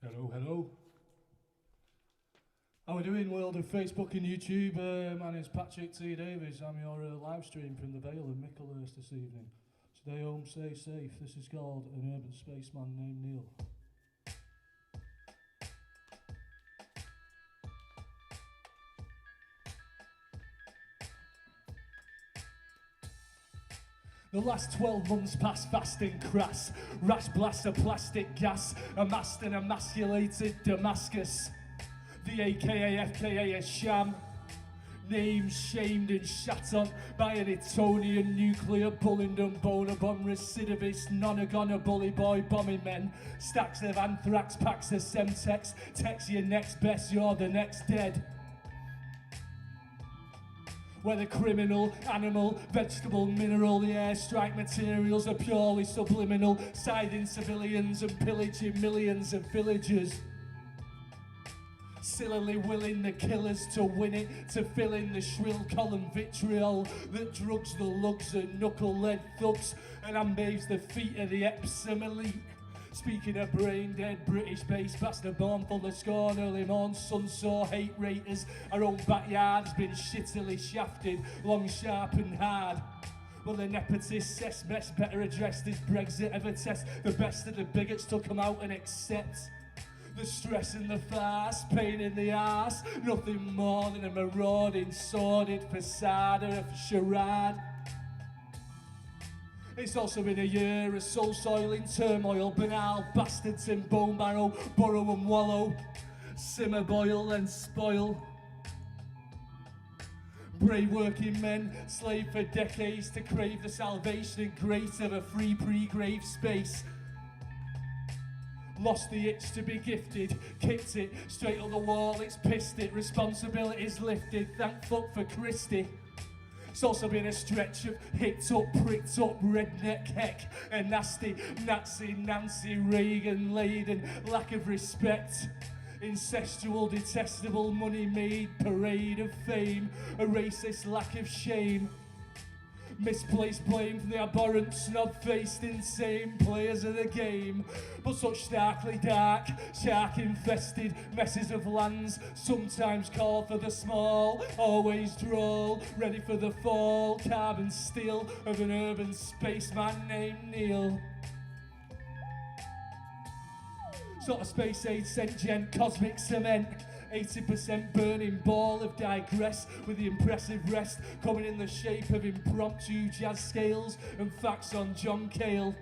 Hello, hello. How are we doing, world of Facebook and YouTube? My name's Patrick T. Davies. I'm your live stream from the Vale of Micklehurst this evening. Stay home, stay safe. This is called An Urban Spaceman Named Neil. The last 12 months passed fast and crass. Rash blast of plastic gas, amassed and emasculated Damascus. The AKA FKA is sham. Names shamed and shat on by an Etonian nuclear bullied and boner bomb recidivist, non-agona bully boy bombing men. Stacks of anthrax, packs of Semtex. Text your next best, you're the next dead. Whether criminal, animal, vegetable, mineral, the airstrike materials are purely subliminal, siding civilians and pillaging millions of villagers. Sillily willing the killers to win it, to fill in the shrill column vitriol that drugs the lugs and knuckle-led thugs and unbathes the feet of the Epsom elite. Speaking of brain-dead British-based bastard born full of scorn, early morn sun-sore hate raters. Our own backyard has been shittily shafted, long, sharp and hard. Well, the nepotist cess best better addressed as Brexit ever test. The best of the bigots to come out and accept the stress and the farce, pain in the arse. Nothing more than a marauding, sordid facade of charade. It's also been a year of soul-soiling turmoil, banal bastards in bone marrow, burrow and wallow, simmer, boil and spoil. Brave working men, slave for decades to crave the salvation and grace of a free pre-grave space. Lost the itch to be gifted, kicked it straight on the wall, it's pissed it, responsibilities lifted, thank fuck for Christie. It's also been a stretch of hicked up, pricked up, redneck heck, a nasty Nazi Nancy Reagan laden lack of respect. Incestual, detestable, money-made parade of fame, a racist lack of shame. Misplaced blame for the abhorrent, snob-faced, insane players of the game. But such starkly dark, shark-infested messes of lands sometimes call for the small, always droll, ready for the fall, carbon steel of an urban spaceman named Neil. Sort of space age sent gent, cosmic cement, 80% burning ball of digress, with the impressive rest coming in the shape of impromptu jazz scales and facts on John Cale.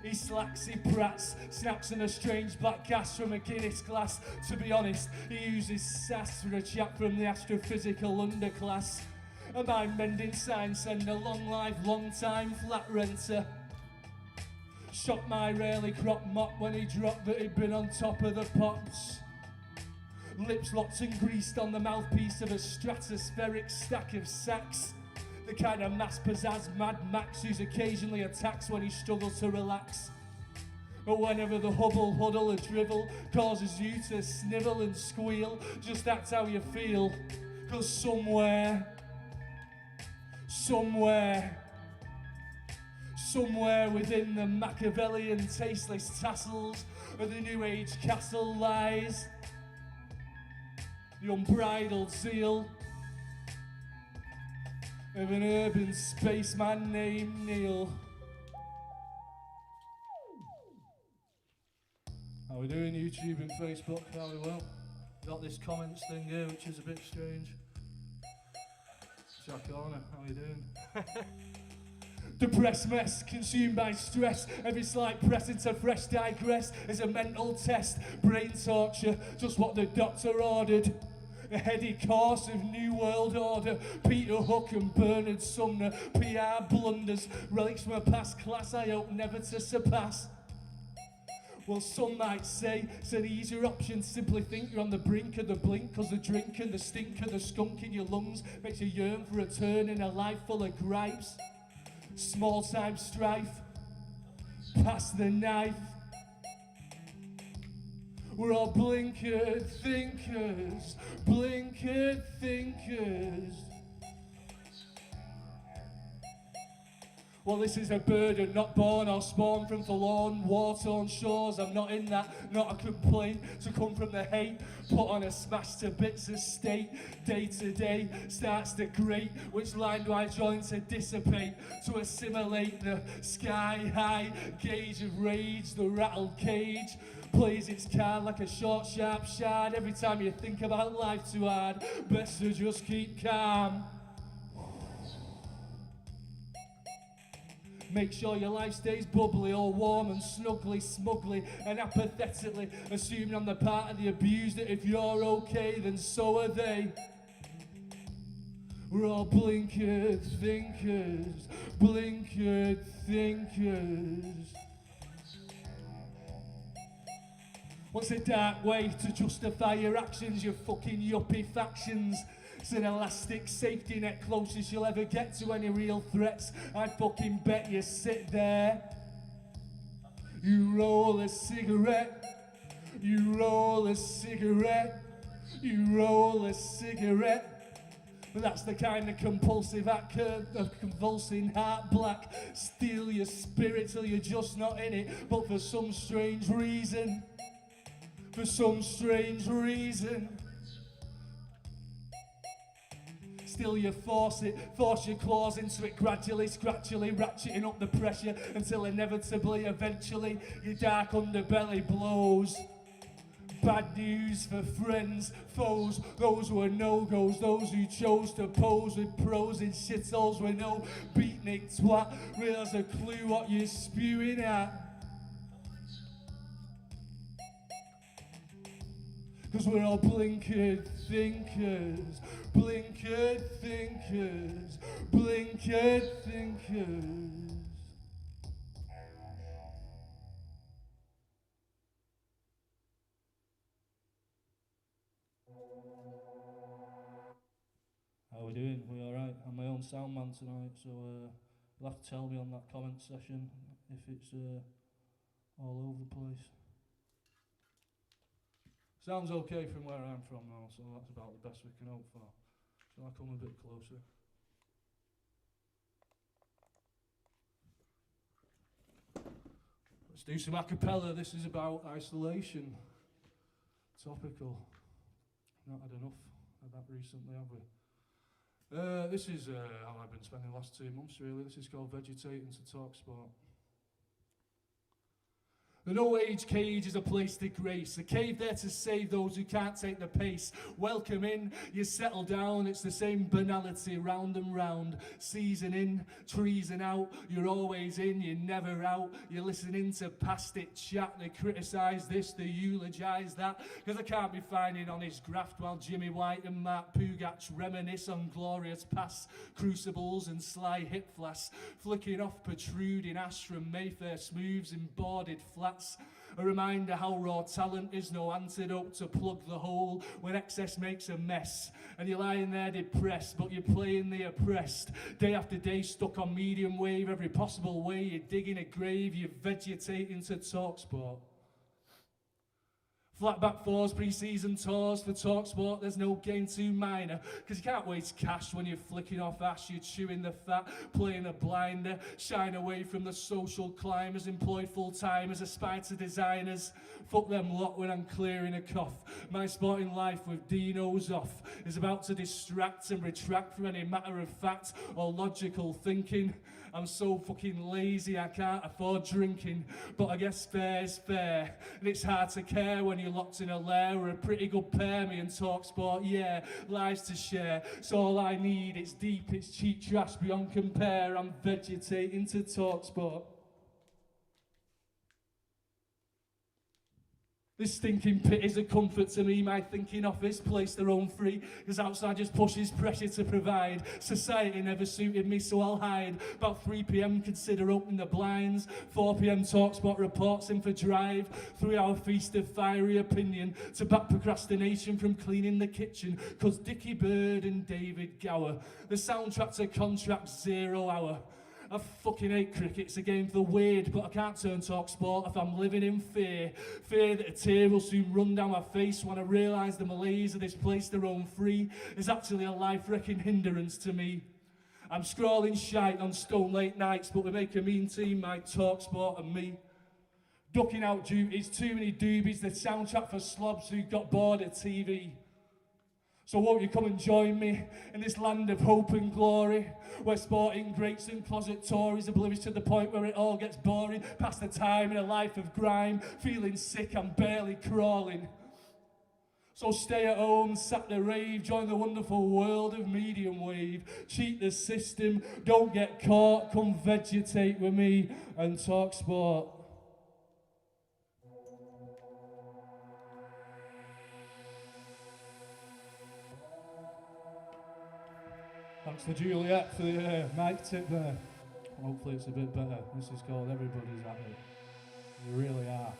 He slacks, he prats, snaps in a strange black gas from a Guinness glass. To be honest, he uses sass for a chap from the astrophysical underclass. A mind-mending science and a long life, long time flat renter. Shot my rarely cropped mop when he dropped that he'd been on top of the pops. Lips locked and greased on the mouthpiece of a stratospheric stack of sacks. The kind of mass pizzazz Mad Max who's occasionally attacks when he struggles to relax. But whenever the hubble, huddle or drivel causes you to snivel and squeal, just that's how you feel. 'Cause somewhere within the Machiavellian tasteless tassels of the New Age castle lies the unbridled zeal of an urban spaceman named Neil. How we doing, YouTube and Facebook? How we well? Got this comments thing here, which is a bit strange. Jack Horner, how you doing? Depressed mess, consumed by stress. Every slight press into fresh digress is a mental test. Brain torture, just what the doctor ordered. A heady course of New World Order. Peter Hook and Bernard Sumner. PR blunders, relics from a past class I hope never to surpass. Well, some might say it's an easier option. Simply think you're on the brink of the blink, 'cause the drink and the stink of the skunk in your lungs makes you yearn for a turn in a life full of gripes. Small time strife, pass the knife. We're all blinkered thinkers, blinkered thinkers. Well, this is a burden, not born or spawned from forlorn, war-torn shores. I'm not in that, not a complaint. To come from the hate, put on a smash to bits of state. Day to day starts to grate. Which line do I join to dissipate? To assimilate the sky-high gauge of rage, the rattled cage plays its card like a short, sharp shard. Every time you think about life too hard, best to just keep calm. Make sure your life stays bubbly, all warm and snuggly, smugly and apathetically, assuming on the part of the abused that if you're okay, then so are they. We're all blinkered thinkers, blinkered thinkers. What's a dark way to justify your actions, your fucking yuppie factions? It's an elastic safety net closest you'll ever get to any real threats. I fucking bet you sit there. You roll a cigarette. You roll a cigarette. You roll a cigarette. But that's the kind of compulsive act of convulsing heart black. Steal your spirit till you're just not in it. But for some strange reason, still you force your claws into it gradually, scratchily, ratcheting up the pressure until inevitably, eventually, your dark underbelly blows. Bad news for friends, foes, those who are no-goes, those who chose to pose with pros in shitholes with no beatnik twat. Realize a clue what you're spewing at. Cause we're all blinkered thinkers, blinkered thinkers, blinkered thinkers. How we doing? We alright? I'm my own sound man tonight, so you'll have to tell me on that comment session if it's all over the place. Sounds okay from where I'm from now, so that's about the best we can hope for. Shall I come a bit closer? Let's do some a cappella. This is about isolation. Topical. Not had enough of that recently, have we? This is how I've been spending the last 2 months, really. This is called Vegetating to Talk Sport. The no-age cage is a place to grace, a cave there to save those who can't take the pace. Welcome in, you settle down, it's the same banality, round and round. Season in, treason out, you're always in, you're never out. You're listening to past it chat, they criticise this, they eulogise that. Because I can't be finding honest graft while Jimmy White and Mark Pugach reminisce on glorious past crucibles and sly hip flasks, flicking off protruding ash from Mayfair smooths and boarded flats. A reminder how raw talent is no antidote to plug the hole when excess makes a mess. And you're lying there depressed, but you're playing the oppressed. Day after day stuck on medium wave, every possible way you're digging a grave, you're vegetating to talk sport. Flatback fours, pre-season tours for TalkSport, there's no game too minor, because you can't waste cash when you're flicking off ash, you're chewing the fat, playing a blinder, shying away from the social climbers, employed full-timers, aspire to designers. Fuck them lot when I'm clearing a cough. My sporting life with Dino's off is about to distract and retract from any matter of fact or logical thinking. I'm so fucking lazy I can't afford drinking, but I guess fair's fair, and it's hard to care when you're locked in a lair. We're a pretty good pair, me and TalkSport, yeah, lives to share. It's all I need, it's deep, it's cheap trash beyond compare. I'm vegetating to TalkSport. This stinking pit is a comfort to me, my thinking office, place their own free, because outside just pushes pressure to provide. Society never suited me, so I'll hide. About 3 p.m, consider opening the blinds. 4 p.m, TalkSport reports in for drive. 3-hour feast of fiery opinion, to back procrastination from cleaning the kitchen, cause Dickie Bird and David Gower, the soundtrack to Contract 0 Hour. I fucking hate cricket, it's a game for the weird, but I can't turn TalkSport if I'm living in fear. Fear that a tear will soon run down my face when I realise the malaise of this place to roam free is actually a life-wrecking hindrance to me. I'm scrolling shite on Stone late nights, but we make a mean team, my talk sport and me. Ducking out duties, too many doobies, the soundtrack for slobs who got bored of TV. So won't you come and join me in this land of hope and glory, where sporting greats and closet Tories oblivious to the point where it all gets boring, past the time in a life of grime, feeling sick, I'm barely crawling. So stay at home, sack the rave, join the wonderful world of medium wave, cheat the system, don't get caught, come vegetate with me and talk sport. Thanks to Juliet for the mic tip there. Hopefully it's a bit better. This is called Everybody's At It. You really are.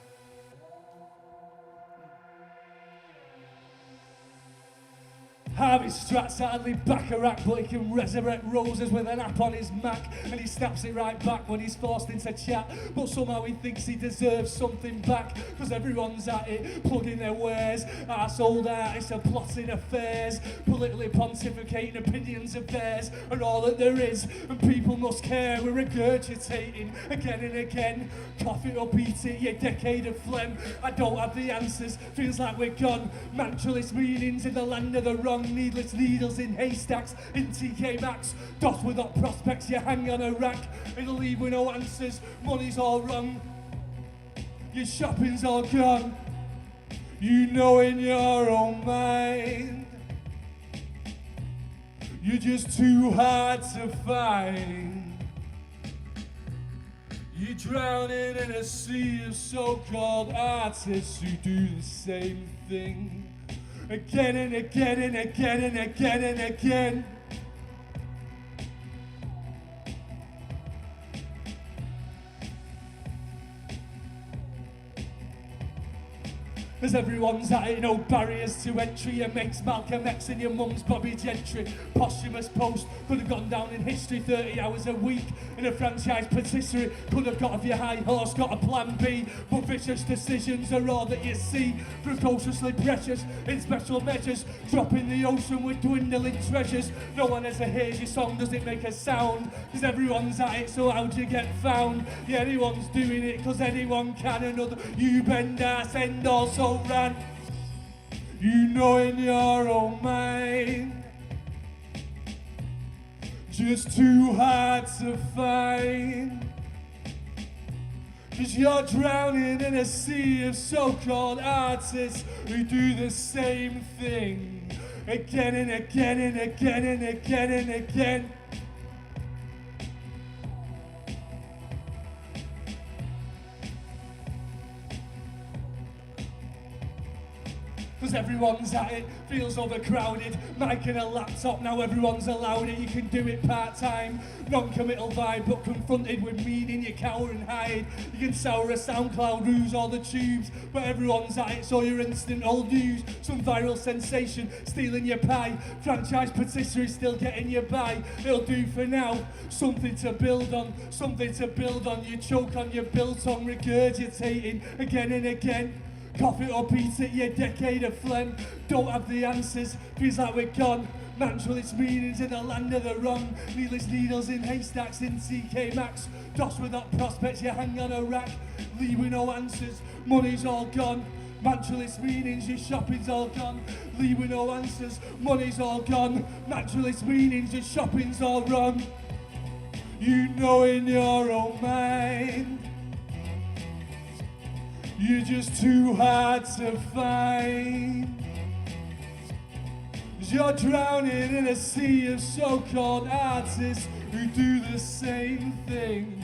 Harvey strats hardly Baccarat, but he can resurrect roses with an app on his Mac, and he snaps it right back when he's forced into chat, but somehow he thinks he deserves something back, cause everyone's at it, plugging their wares, arsehold artists are plotting affairs, politically pontificating opinions of theirs, and all that there is, and people must care, we're regurgitating again and again, cough it up, eat it, your decade of phlegm, I don't have the answers, feels like we're gone, mantralist meanings in the land of the wrong, needless needles in haystacks, in TK Maxx, dots without prospects, you hang on a rack, it'll leave with no answers, money's all wrong, your shopping's all gone, you know in your own mind, you're just too hard to find, you're drowning in a sea of so-called artists who do the same thing, again and again and again and again and again. As everyone's at it, no barriers to entry. Your mate's Malcolm X and your mum's Bobby Gentry. Posthumous post could have gone down in history 30 hours a week. In a franchise patisserie, could have got off your high horse, got a plan B. But vicious decisions are all that you see. Precociously precious in special measures. Drop in the ocean with dwindling treasures. No one ever hears your song, does it make a sound? Cause everyone's at it, so how'd you get found? Yeah, anyone's doing it, cause anyone can. Another you bend ass end also ran. You know in your own mind, just too hard to find. Cause you're drowning in a sea of so-called artists who do the same thing again and again and again and again and again. Cause everyone's at it, feels overcrowded, mic and a laptop, now everyone's allowed it, you can do it part-time, non-committal vibe, but confronted with meaning, you cower and hide, you can sour a SoundCloud, ruse all the tubes, but everyone's at it, so you're instant old news, some viral sensation, stealing your pie, franchise patisserie still getting you by, it'll do for now, something to build on, you choke on your biltong, regurgitating again and again. Cough it up, eat it, your decade of phlegm. Don't have the answers, feels like we're gone. Naturalist meanings in the land of the wrong. Needless needles in haystacks in TK Maxx. Dots without prospects, you hang on a rack. Leave with no answers, money's all gone. Naturalist meanings, your shopping's all gone. Leave with no answers, money's all gone. Naturalist meanings, your shopping's all wrong. You know in your own mind, you're just too hard to find. You're drowning in a sea of so-called artists who do the same thing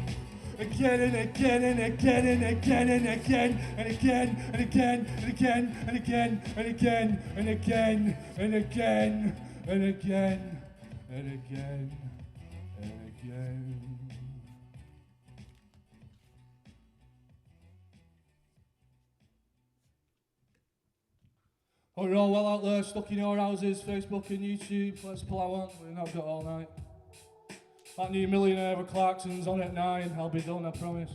again and again and again and again and again and again and again and again and again and again and again and again and again and again and again. Hope you're all well out there, stuck in your houses, Facebook and YouTube. Let's plough on, we've not got all night. That new Millionaire with Clarkson's on at 9, I'll be done, I promise.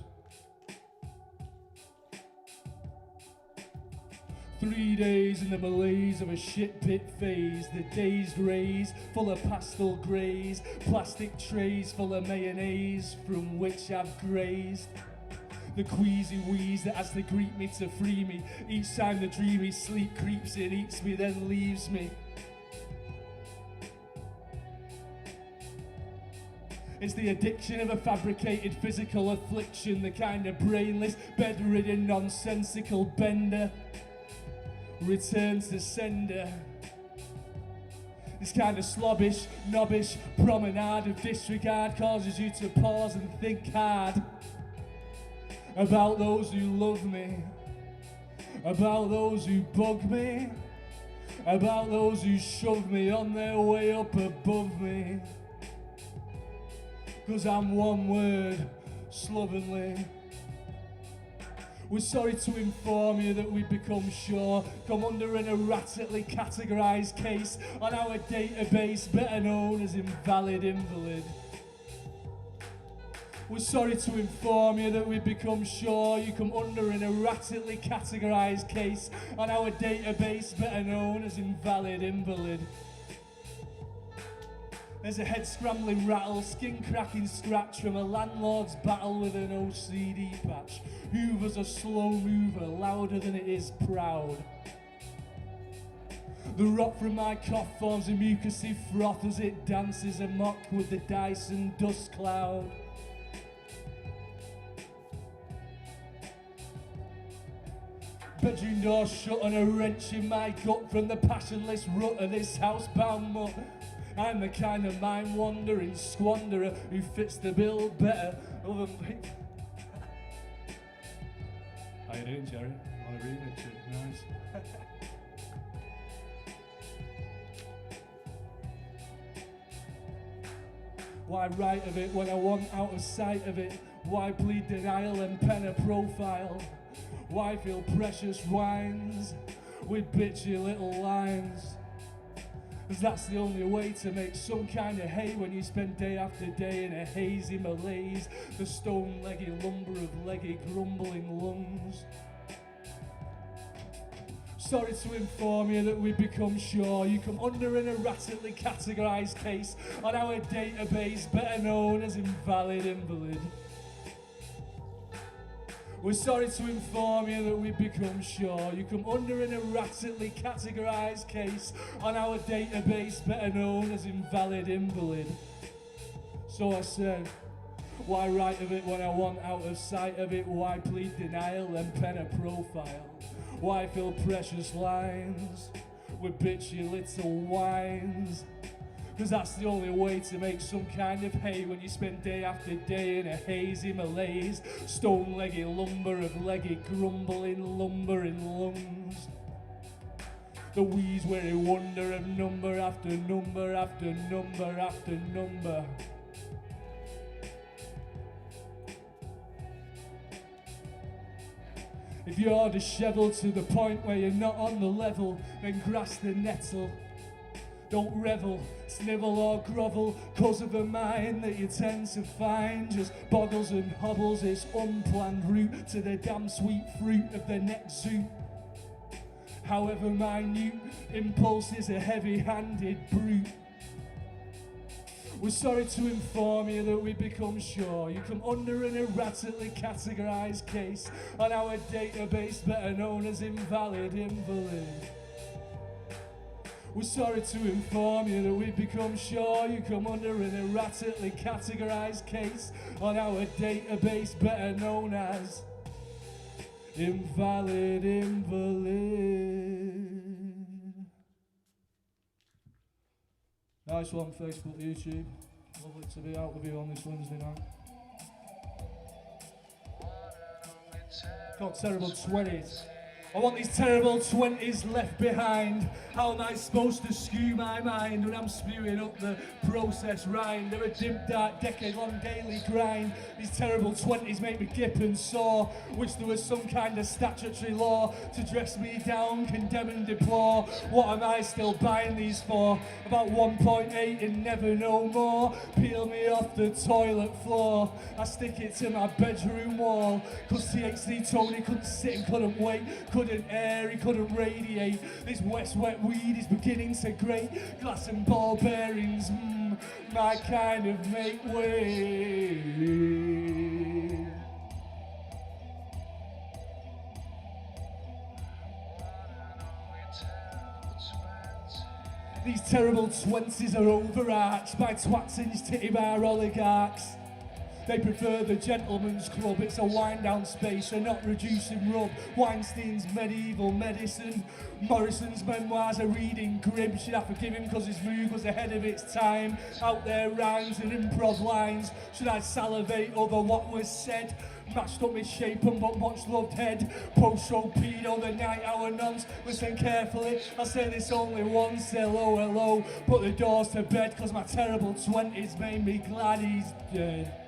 3 3 days in the malaise of a shit pit phase. The dazed rays full of pastel greys, plastic trays full of mayonnaise from which I've grazed. The queasy wheeze that has to greet me to free me. Each time the dreamy sleep creeps in, eats me, then leaves me. It's the addiction of a fabricated physical affliction, the kind of brainless, bedridden, nonsensical bender. Return to sender. This kind of slobbish, knobbish promenade of disregard causes you to pause and think hard about those who love me, about those who bug me, about those who shove me on their way up above me. 'Cause I'm one word, slovenly. We're sorry to inform you that we've become sure, come under an erratically categorised case on our database, better known as invalid invalid. We're sorry to inform you that we've become sure you come under an erratically categorised case on our database, better known as invalid invalid. There's a head-scrambling rattle, skin-cracking scratch from a landlord's battle with an OCD patch. Hoover's a slow mover, louder than it is proud. The rot from my cough forms a mucousy froth as it dances amok with the Dyson dust cloud. Bedroom door shut and a wrench in my gut from the passionless rut of this housebound mutt. I'm the kind of mind-wandering squanderer who fits the bill better other than... How you doing, Jerry? On a remix, nice. Why write of it when I want out of sight of it? Why bleed denial and pen a profile? Why feel precious wines with bitchy little lines? 'Cause that's the only way to make some kind of hay when you spend day after day in a hazy malaise. The stone-leggy lumber of leggy grumbling lungs. Sorry to inform you that we've become sure you come under an erratically categorised case on our database, better known as invalid invalid. We're sorry to inform you that we've become sure you come under an erratically categorised case on our database, better known as invalid invalid. So I said, why write of it when I want out of sight of it? Why plead denial and pen a profile? Why fill precious lines with bitchy little whines? 'Cause that's the only way to make some kind of hay when you spend day after day in a hazy malaise. Stone-leggy lumber of leggy grumbling lumber in lungs. The wheeze weary wonder of number after number after number after number. If you're dishevelled to the point where you're not on the level, then grasp the nettle. Don't revel, snivel or grovel, 'cause of a mind that you tend to find just boggles and hobbles its unplanned route to the damn sweet fruit of the next zoo. However minute, impulse is a heavy-handed brute. We're sorry to inform you that we've become sure you come under an erratically categorised case on our database, better known as invalid invalid. We're sorry to inform you that we've become sure you come under an erratically categorised case on our database, better known as invalid invalid. Nice one, Facebook, YouTube. Lovely to be out with you on this Wednesday night. Got terrible 20s. I want these terrible 20s left behind. How am I supposed to skew my mind when I'm spewing up the process rind? They're a dim, dark, decade-long daily grind. These terrible 20s make me gip and sore. Wish there was some kind of statutory law to dress me down, condemn and deplore. What am I still buying these for? About 1.8 and never no more. Peel me off the toilet floor. I stick it to my bedroom wall. 'Cause THC Tony couldn't sit and couldn't wait. couldn't air, he couldn't radiate. This west wet weed is beginning to grate. Glass and ball bearings, my kind of make way. These terrible 20s are overarched by twats and titty bar oligarchs. They prefer the gentleman's club, it's a wind down space, they're not reducing rub. Weinstein's medieval medicine, Morrison's memoirs are reading grim. Should I forgive him cause his mood was ahead of its time? Out there rhymes and improv lines, should I salivate over what was said? Matched up misshapen but much loved head. Post-show pedo, the night hour nonce. Listen carefully, I'll say this only once. Hello, hello, put the doors to bed, cause my terrible 20s made me glad he's dead.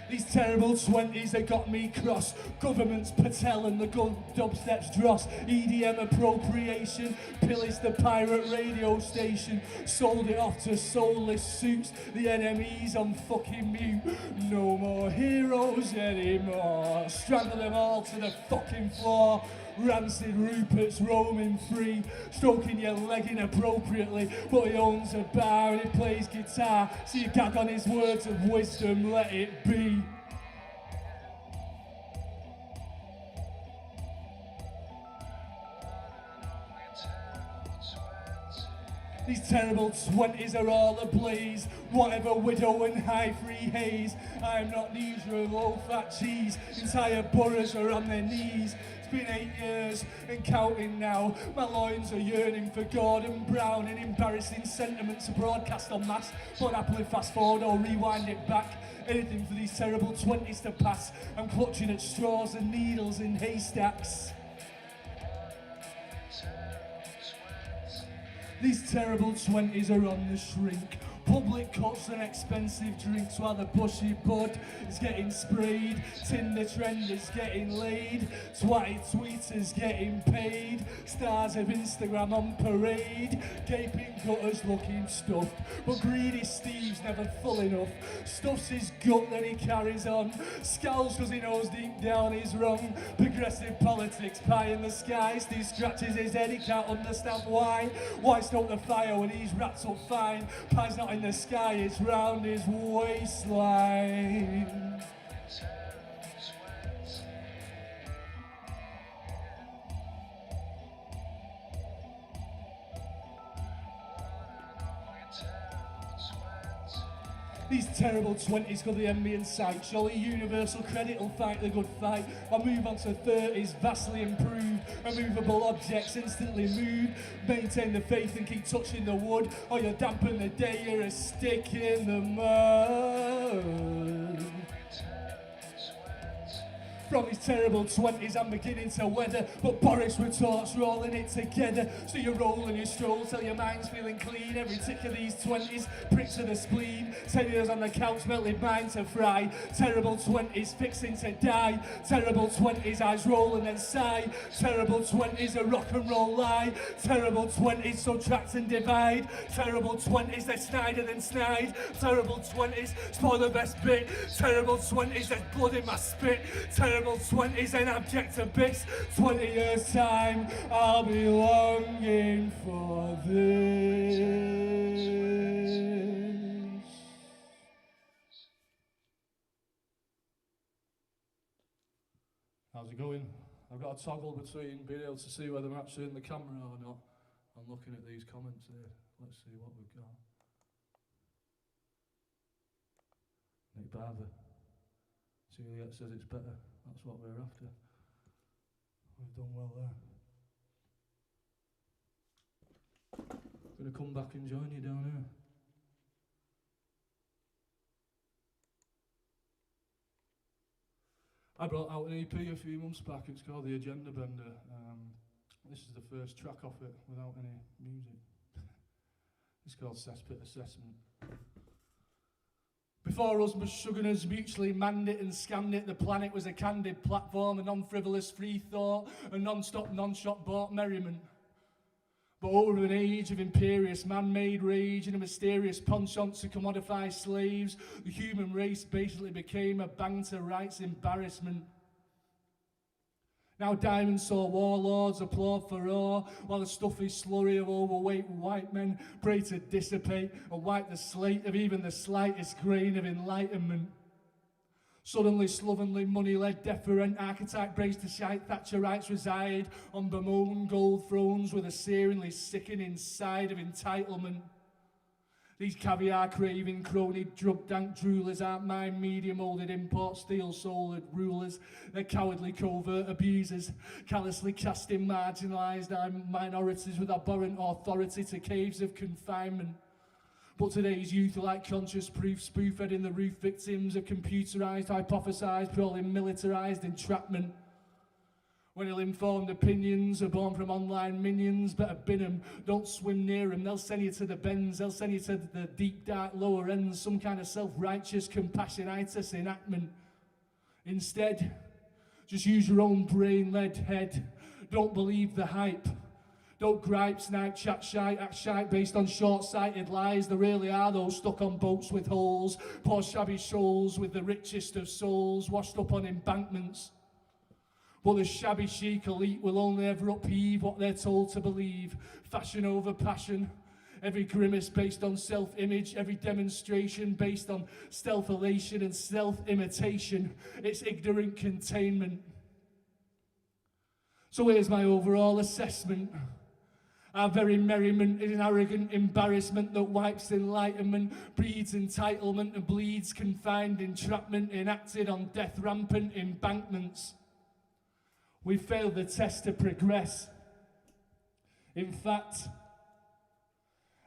These terrible 20s, they got me cross. Government's Patel and the dubstep's dross. EDM appropriation, pillaged the pirate radio station. Sold it off to soulless suits, the enemies on fucking mute. No more heroes anymore. Strangle them all to the fucking floor. Rancid Rupert's roaming free, stroking your leg inappropriately, but he owns a bar and he plays guitar, so you gag on his words of wisdom, let it be. These terrible 20s are all ablaze. Whatever widow and high free haze. I'm not neither low fat cheese. Entire boroughs are on their knees. It's been 8 years and counting now. My loins are yearning for Gordon Brown and embarrassing sentiments to broadcast en masse. But happily fast forward or rewind it back. Anything for these terrible 20s to pass. I'm clutching at straws and needles in haystacks. These terrible 20s are on the shrink. Public cuts and expensive drinks while the bushy bud is getting sprayed. Tinder trend is getting laid. Twatty tweeters getting paid. Stars of Instagram on parade. Gaping gutters looking stuffed. But greedy Steve's never full enough. Stuffs his gut then he carries on. Scowls cause he knows deep down he's wrong. Progressive politics, pie in the sky. Steve scratches his head, he can't understand why. Why stoke the fire when he's wrapped up fine? Pie's not in the sky, it's round his waistline. These terrible 20s got the envy in sight. Surely universal credit will fight the good fight. I'll move on to 30s, vastly improved. Immovable objects instantly moved. Maintain the faith and keep touching the wood, or you'll dampen the day, you're a stick in the mud. From these terrible 20s I'm beginning to weather, but Boris retorts rolling it together. So you roll and you stroll till your mind's feeling clean. Every tick of these 20s pricks to the spleen. 10 years on the couch, melted mind to fry. Terrible 20s fixing to die. Terrible 20s eyes roll and then sigh. Terrible 20s a rock and roll lie. Terrible 20s subtract and divide. Terrible 20s they're snider than snide. Terrible 20s spoil the best bit. Terrible 20s there's blood in my spit. Terrible 20s and abject to bits. 20 years time I'll be longing for this. How's it going? I've got a toggle between being able to see whether I'm actually in the camera or not. I'm looking at these comments here. Let's see what we've got. Nick Barber. Juliet says it's better. That's what we're after. We've done well there. I'm going to come back and join you down here. I brought out an EP a few months back. It's called The Agenda Bender. This is the first track off it without any music. It's called Cesspit Assessment. Before us, Meshuggahs mutually manned it and scanned it. The planet was a candid platform, a non-frivolous free thought, a non-stop, non-shot bought merriment. But over an age of imperious man-made rage and a mysterious penchant to commodify slaves, the human race basically became a banter rights embarrassment. Now Diamond saw warlords applaud for awe, while the stuffy slurry of overweight white men pray to dissipate and wipe the slate of even the slightest grain of enlightenment. Suddenly, slovenly, money-led, deferent archetype braced to shite Thatcherites reside on bemoaned gold thrones with a searingly sickening side of entitlement. These caviar-craving, crony, drug-dank droolers aren't mind media-moulded import steel-souled rulers. They're cowardly covert abusers, callously casting marginalised minorities with abhorrent authority to caves of confinement. But today's youth are like conscious proof spoofed in the roof victims of computerised, hypothesised, purely militarised entrapment. When ill-informed opinions are born from online minions, better bin 'em, don't swim near 'em, they'll send you to the bends, they'll send you to the deep dark lower ends, some kind of self-righteous compassionitis enactment. Instead, just use your own brain-led head, don't believe the hype. Don't gripe, snipe, chat shite, act shite based on short-sighted lies. There really are those stuck on boats with holes, poor shabby souls with the richest of souls, washed up on embankments. But the shabby chic elite will only ever upheave what they're told to believe. Fashion over passion. Every grimace based on self-image, every demonstration based on stealth-elation and self-imitation. It's ignorant containment. So here's my overall assessment. Our very merriment is an arrogant embarrassment that wipes enlightenment, breeds entitlement and bleeds confined entrapment enacted on death rampant embankments. We failed the test to progress. In fact,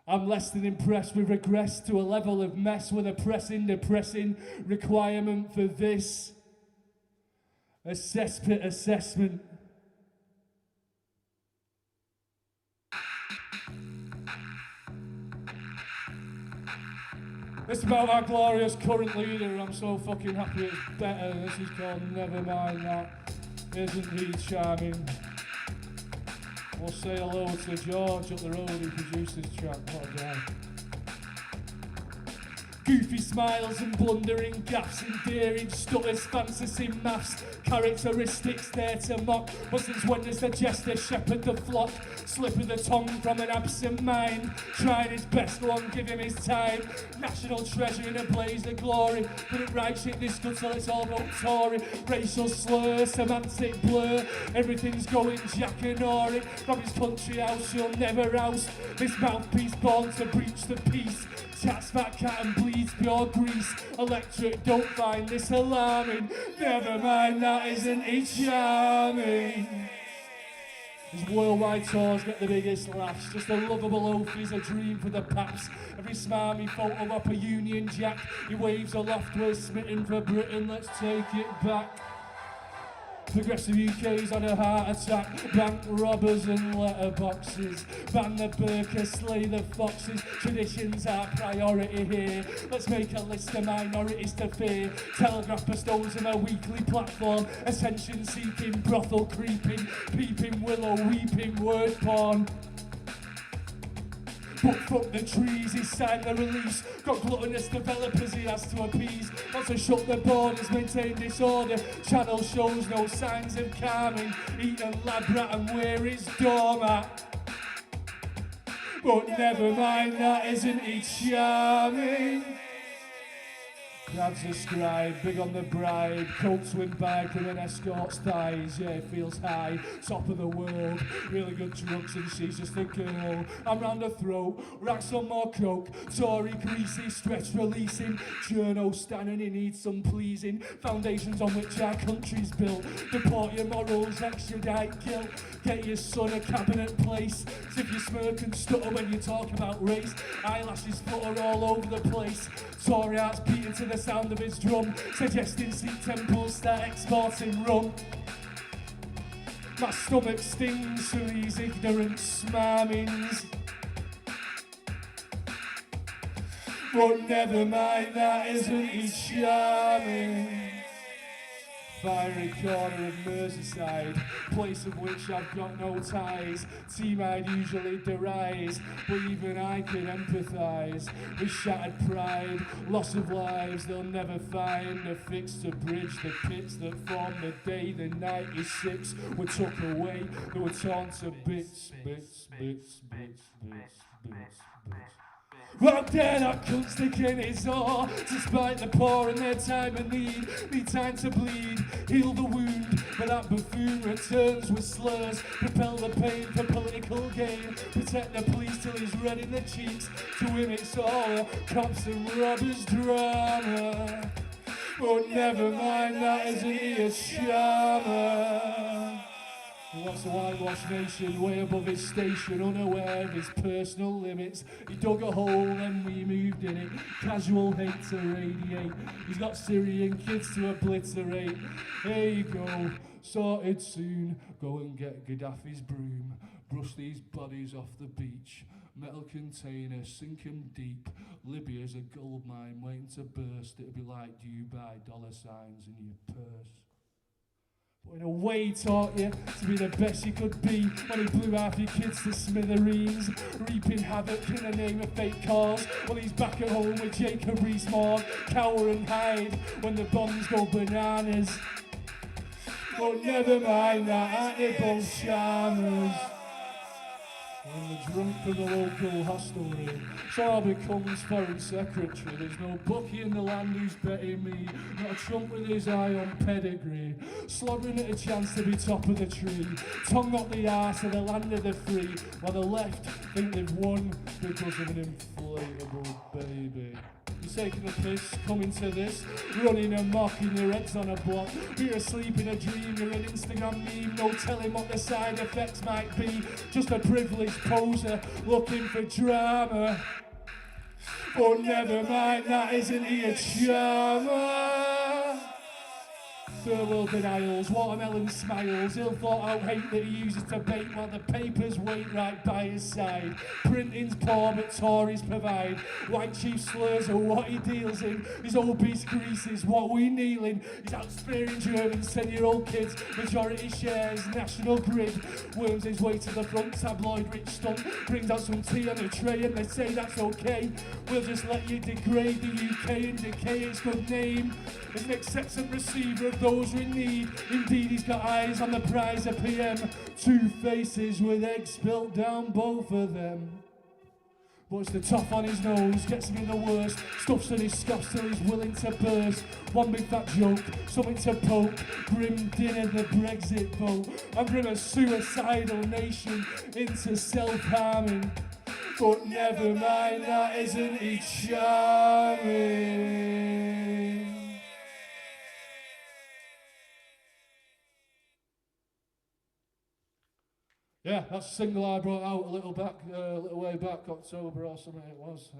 I'm less than impressed with regress to a level of mess with a pressing, depressing requirement for this. A cesspit assessment. It's about our glorious current leader. I'm so fucking happy it's better. This is called Never Mind That. Isn't he charming? We'll say hello to George up the road who produced this track. What a guy. Goofy smiles and blundering gaffs, endearing stutters, fantasy maths, characteristics there to mock. But since when does the jester shepherd the flock? Slip of the tongue from an absent mind, trying his best, go on, give him his time. National treasure in a blaze of glory, couldn't write shit this good till it's all about Tory. Racial slur, semantic blur, everything's going Jack and Ori. From his country house you'll never oust, this mouthpiece born to breach the peace. Chats fat cat and bleeds pure grease. Electric, don't find this alarming. Never mind, that isn't it charming. His worldwide tours get the biggest laughs. Just a lovable oaf is a dream for the paps. Every smarmy photo up a Union Jack. He waves aloft, we're smitten for Britain, let's take it back. Progressive UK's on a heart attack. Bank robbers and letterboxes. Ban the burqa, slay the foxes. Traditions are priority here. Let's make a list of minorities to fear. Telegraph bestows him a weekly platform. Ascension seeking, brothel creeping. Peeping willow, weeping word porn. But fuck the trees, he signed the release. Got gluttonous developers he has to appease. Wants to shut the borders, maintain disorder. Channel shows no signs of calming. Eat a lab rat and wear his doormat. But never mind, that isn't it charming. Dad's a scribe, big on the bribe, coat swim bike with an escort's thighs, yeah, it feels high, top of the world, really good drugs and she's just a girl. I'm round her throat, rack some more coke, Tory greasy, stretch releasing, journo standing, he needs some pleasing, foundations on which our country's built, deport your morals, extradite guilt, get your son a cabinet place, as if you smirk and stutter when you talk about race, eyelashes flutter all over the place, Tory hearts beating to the sound of his drum, suggesting Sikh temples start exporting rum. My stomach stings for these ignorant smarmings. But never mind, that isn't it charming. Fiery corner of Merseyside, place of which I've got no ties. Team I'd usually deride, but even I can empathise with shattered pride, loss of lives. They'll never find a fix to bridge the pits that formed the day the 96 were took away. They were torn to bits, bits, bits, bits, bits, bits, bits. Well, dare that cunt stick in his oar, despite the poor and their time of need time to bleed, heal the wound, but that buffoon returns with slurs, propel the pain for political gain, protect the police till he's red in the cheeks, to him it's all a cops and robbers drama, but never mind, that isn't he a charmer. He wants a whitewashed nation, way above his station, unaware of his personal limits. He dug a hole and we moved in it, casual hate to radiate. He's got Syrian kids to obliterate. Here you go, sorted soon. Go and get Gaddafi's broom, brush these bodies off the beach. Metal container, sink 'em deep. Libya's a gold mine waiting to burst. It'll be like Dubai, dollar signs in your purse. But in a way he taught you to be the best you could be when he blew half your kids to smithereens, reaping havoc in the name of fake cause. Well, he's back at home with Jacob Rees-Mogg, cower and hide when the bombs go bananas. But never mind that, aren't they both shammers? When the drunk from the local hostelry, so I becomes foreign secretary. There's no bookie in the land who's betting me, not a trump with his eye on pedigree, slobbering at a chance to be top of the tree, tongue up the arse of the land of the free, while the left think they've won because of an inflatable baby. You're taking a piss, coming to this, running and mocking your heads on a block. You're asleep in a dream, you're an Instagram meme, no telling what the side effects might be. Just a privileged poser looking for drama. But never mind, that isn't he a charmer? Third world denials, watermelon smiles, ill-thought out hate that he uses to bait while the papers wait right by his side. Printing's poor but Tories provide, white chief slurs are what he deals in, his obese grease is what we kneel in. He's out spearing Germans, 10-year-old kids, majority shares, national grid, worms his way to the front, tabloid rich stunt, brings out some tea on a tray and they say that's okay. We'll just let you degrade the UK and decay its good name as an acceptant receiver of those in need. Indeed, he's got eyes on the prize of PM, two faces with eggs spilt down both of them. But it's the top on his nose, gets him in the worst, stuffs in his scoffs till he's willing to burst. One big fat joke, something to poke, grim dinner the Brexit vote, and bring a suicidal nation into self-harming. But never mind, that isn't he charming? Yeah, that's a single I brought out a little way back, October or something it was.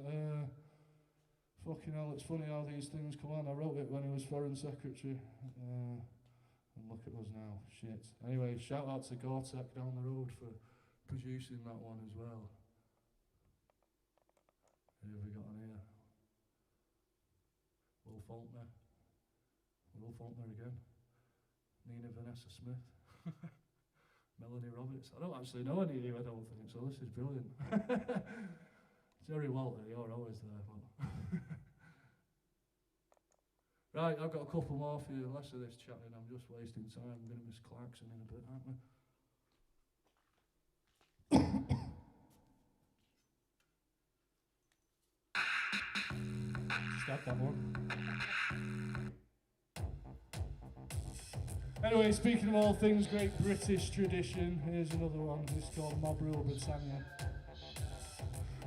Fucking hell, it's funny how these things come on. I wrote it when he was Foreign Secretary. And look at us now, shit. Anyway, shout out to Gore-Tech down the road for producing that one as well. Who have we got on here? Will Faulkner again. Nina Vanessa Smith. Melanie Roberts. I don't actually know any of you, I don't think, so this is brilliant. Jerry Walter, you're always there. But right, I've got a couple more for you. Less of this chatting, I'm just wasting time. I'm going to miss Clarkson in a bit, aren't we? Start that one. Anyway, speaking of all things great British tradition, here's another one. It's called Mob Rule Britannia.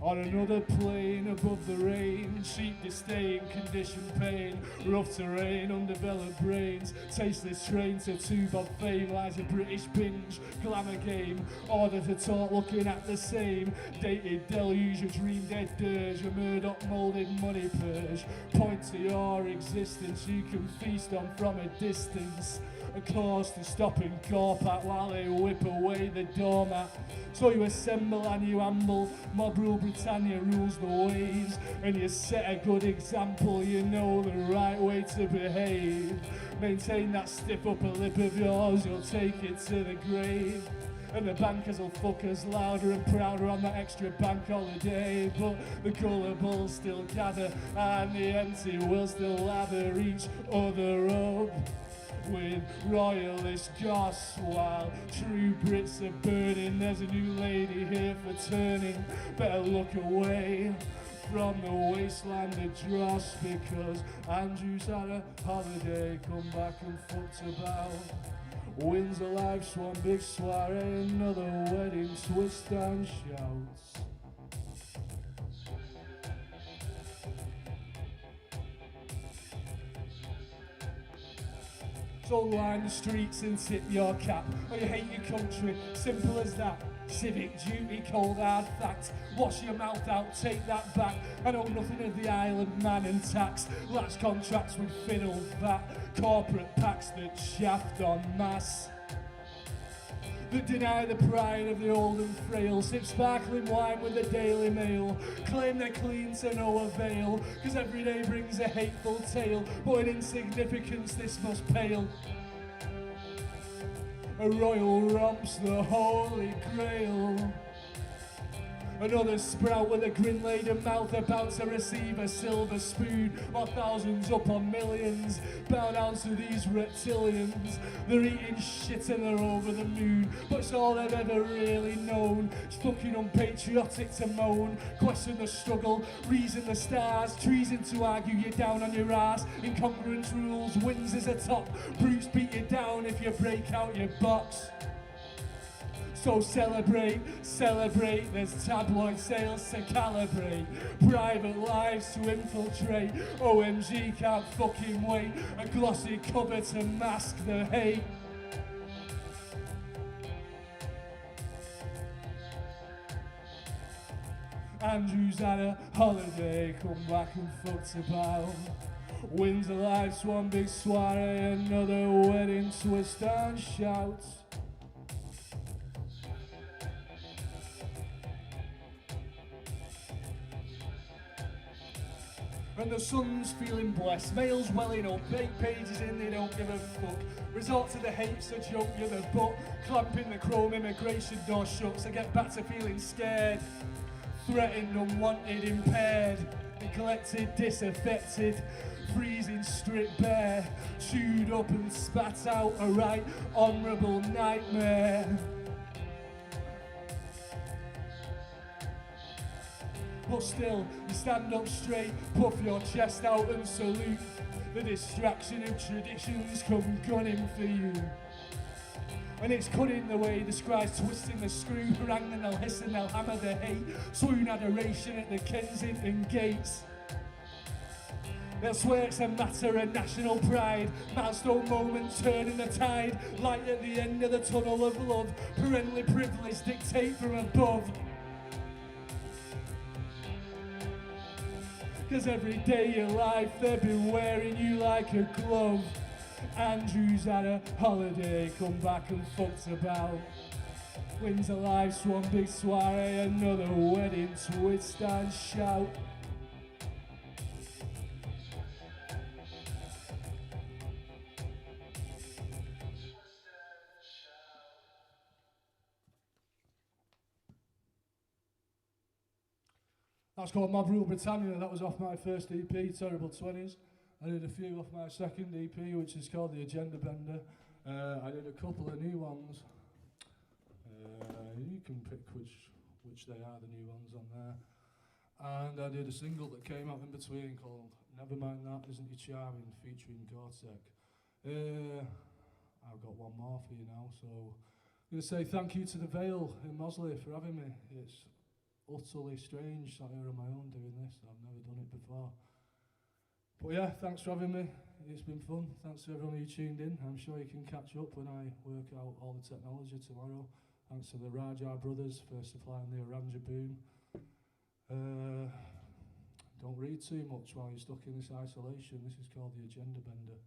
On another plane above the rain, sheep disdain, conditioned pain, rough terrain, undeveloped brains, tasteless train to tube of fame lies a British binge, glamour game, order to talk looking at the same, dated deluge, your dream dead dirge, a Murdoch moulded money purge, point to your existence you can feast on from a distance. A cause to stop and gawp at while they whip away the doormat. So you assemble and you amble, Mob Rule Britannia rules the waves, and you set a good example, you know the right way to behave. Maintain that stiff upper lip of yours, you'll take it to the grave. And the bankers will fuck us louder and prouder on that extra bank holiday. But the gullible still gather, and the empty will still lather each other up with royalist goss, while true Brits are burning. There's a new lady here for turning. Better look away from the wasteland of dross, because Andrew's had a holiday, come back and fucked about. Wins a live swan, big soiree, another wedding, twist and shouts. So line the streets and tip your cap, or you hate your country, simple as that. Civic duty, cold hard fact. Wash your mouth out, take that back. I know nothing of the island man and tax. Latch contracts with fiddle that. Corporate packs that shaft en masse, that deny the pride of the old and frail. Sip sparkling wine with the Daily Mail. Claim they're clean to no avail, cause every day brings a hateful tale. But in insignificance this must pale. A royal romp's the holy grail. Another sprout with a grin-laden mouth about to receive a silver spoon, or thousands up on millions, bow down to these reptilians. They're eating shit and they're over the moon, but it's all they've ever really known. It's fucking unpatriotic to moan, question the struggle, reason the stars, treason to argue you down on your ass. Incongruence rules, wins is a top, brutes beat you down if you break out your box. So celebrate, celebrate, there's tabloid sales to calibrate, private lives to infiltrate, OMG can't fucking wait, a glossy cover to mask the hate. Andrew's had a holiday, come back and fucked about. Wins a live swan, big soiree, another wedding, twist and shout. And the sun's feeling blessed, mail's welling up, 8 pages in, they don't give a fuck. Resort to the hate's a joke, you're the butt. Clamping the chrome immigration door shuts. I get back to feeling scared, threatened, unwanted, impaired, neglected, disaffected, freezing, stripped bare, chewed up and spat out, a right honourable nightmare. But still, you stand up straight, puff your chest out and salute. The distraction of traditions come gunning for you. And it's cutting the way the scribes twisting the screw, haranguing, they'll hiss and they'll hammer the hate. Swoon adoration at the Kensington gates. They'll swear it's a matter of national pride, milestone moment turning the tide, light at the end of the tunnel of love, parentally privileged dictate from above. Cause every day of your life they've been wearing you like a glove. Andrew's had a holiday, come back and fucked about. Wins a live swan, big soiree, another wedding, twist and shout. That's called Mob Rule Britannia. That was off my first EP, Terrible 20s. I did a few off my second EP, which is called The Agenda Bender. I did a couple of new ones. You can pick which they are, the new ones on there. And I did a single that came out in between called Never Mind That Isn't Your Charming, featuring Gore-Tex. I've got one more for you now, so I'm going to say thank you to the Vale in Mosley for having me. It's utterly strange sat here on my own doing this. I've never done it before. But yeah, thanks for having me. It's been fun. Thanks to everyone who tuned in. I'm sure you can catch up when I work out all the technology tomorrow. Thanks to the Rajar brothers for supplying the Aranja boom. Don't read too much while you're stuck in this isolation. This is called The Agenda Bender.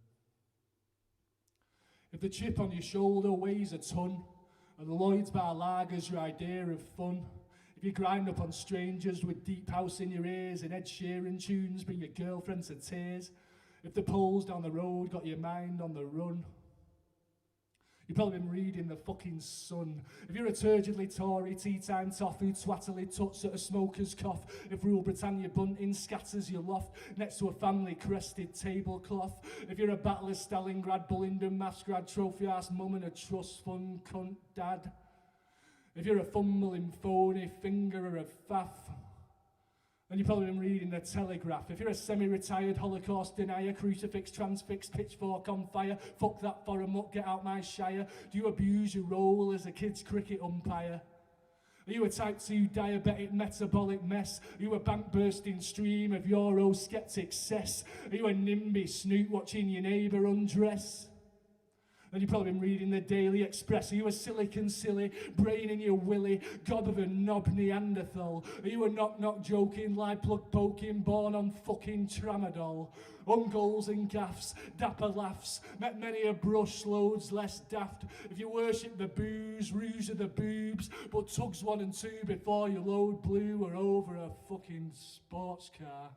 If the chip on your shoulder weighs a ton, and the Lloyd's Bar Lager's your idea of fun, If you grind up on strangers with deep house in your ears and Ed Sheeran tunes bring your girlfriend to tears. If the polls down the road got your mind on the run. You've probably been reading the fucking Sun. If you're a turgidly Tory, tea time toffee, twattily tuts at a smoker's cough. If Rule Britannia bunting scatters your loft next to a family crested tablecloth. If you're a battler Stalingrad, Bullingdon, Masgrad, trophy ass mum and a trust fund cunt dad. If you're a fumbling phony finger or a faff. And you've probably been reading the Telegraph. If you're a semi-retired Holocaust denier, crucifix, transfixed, pitchfork on fire, fuck that foreign muck, get out my shire. Do you abuse your role as a kid's cricket umpire? Are you a type 2 diabetic metabolic mess? Are you a bank-bursting stream of Eurosceptic cess? Are you a NIMBY snoot watching your neighbour undress? And you've probably been reading the Daily Express. Are you a silicon silly, brain in your willy, gob of a knob Neanderthal? Are you a knock-knock joking, live plug poking, born on fucking tramadol? Uncles and gaffs, dapper laughs, met many a brush, loads less daft. If you worship the booze, rouge of the boobs, but tugs 1 and 2 before you load blue or over a fucking sports car.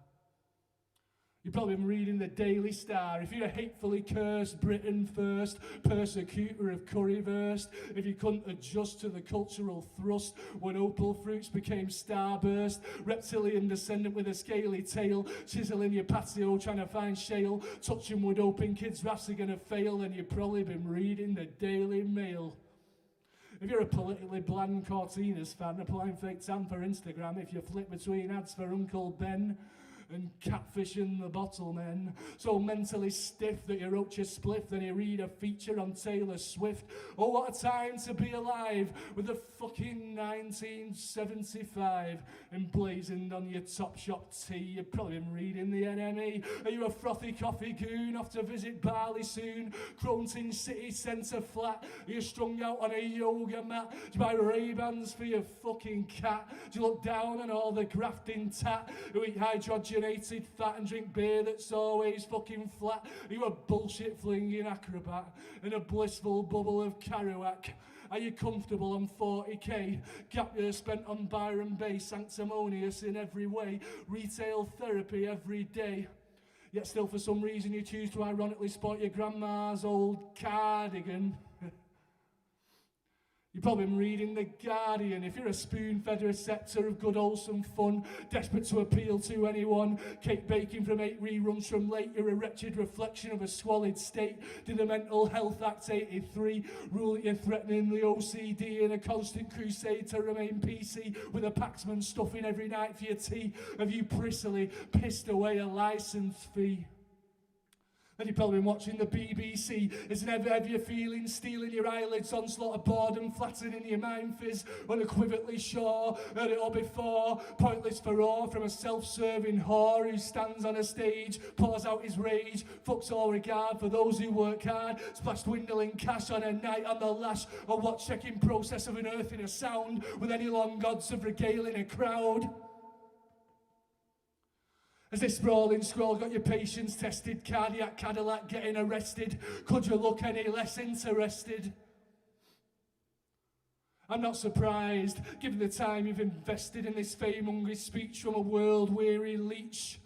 You've probably been reading the Daily Star. If you're a hatefully cursed Britain first, persecutor of curryverse, if you couldn't adjust to the cultural thrust when opal fruits became starburst, reptilian descendant with a scaly tail, chiseling your patio trying to find shale, touching wood hoping kids' rafts are gonna fail, then you've probably been reading the Daily Mail. If you're a politically bland Cortinas fan, applying fake tan for Instagram, if you flip between ads for Uncle Ben, and catfishing the bottle men, so mentally stiff that you wrote your spliff, then you read a feature on Taylor Swift. Oh, what a time to be alive, with the fucking 1975 emblazoned on your Topshop tee. You've probably been reading the NME. Are you a frothy coffee goon off to visit Bali soon? Cronton City Centre flat. Are you strung out on a yoga mat? Do you buy Ray-Bans for your fucking cat? Do you look down on all the grafting tat who eat hydrogenated fat and drink beer that's always fucking flat? Are you a bullshit flinging acrobat in a blissful bubble of Kerouac? Are you comfortable on 40k? Gap year spent on Byron Bay, sanctimonious in every way, retail therapy every day. Yet still for some reason you choose to ironically sport your grandma's old cardigan. You've probably been reading The Guardian. If you're a spoon-fed receptor of good wholesome fun, desperate to appeal to anyone, cake baking from 8 reruns from late, you're a wretched reflection of a squalid state. Did the Mental Health Act 83 rule that you're threatening the OCD in a constant crusade to remain PC with a Paxman stuffing every night for your tea? Have you prissily pissed away a licence fee? And you've probably been watching the BBC. Is it ever have you feeling stealing your eyelids, onslaught of boredom, flattening your mind fizz, unequivocally sure, heard it all before, pointless furore from a self-serving whore who stands on a stage, pours out his rage, fucks all regard for those who work hard, splashed dwindling cash on a night on the lash, a watch-checking process of unearthing a sound with any long odds of regaling a crowd. Has this sprawling scroll got your patience tested? Cardiac Cadillac getting arrested? Could you look any less interested? I'm not surprised, given the time you've invested in this fame-hungry speech from a world-weary leech.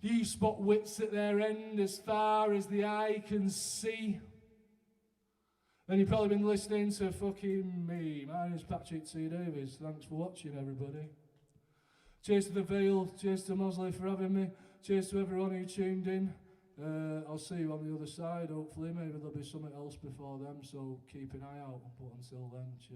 You spot wits at their end as far as the eye can see. And you've probably been listening to fucking me. My name's Patrick T. Davies. Thanks for watching, everybody. Cheers to the Vale, cheers to Mosley for having me, cheers to everyone who tuned in. I'll see you on the other side, hopefully. Maybe there'll be something else before then, so keep an eye out. But until then, cheers.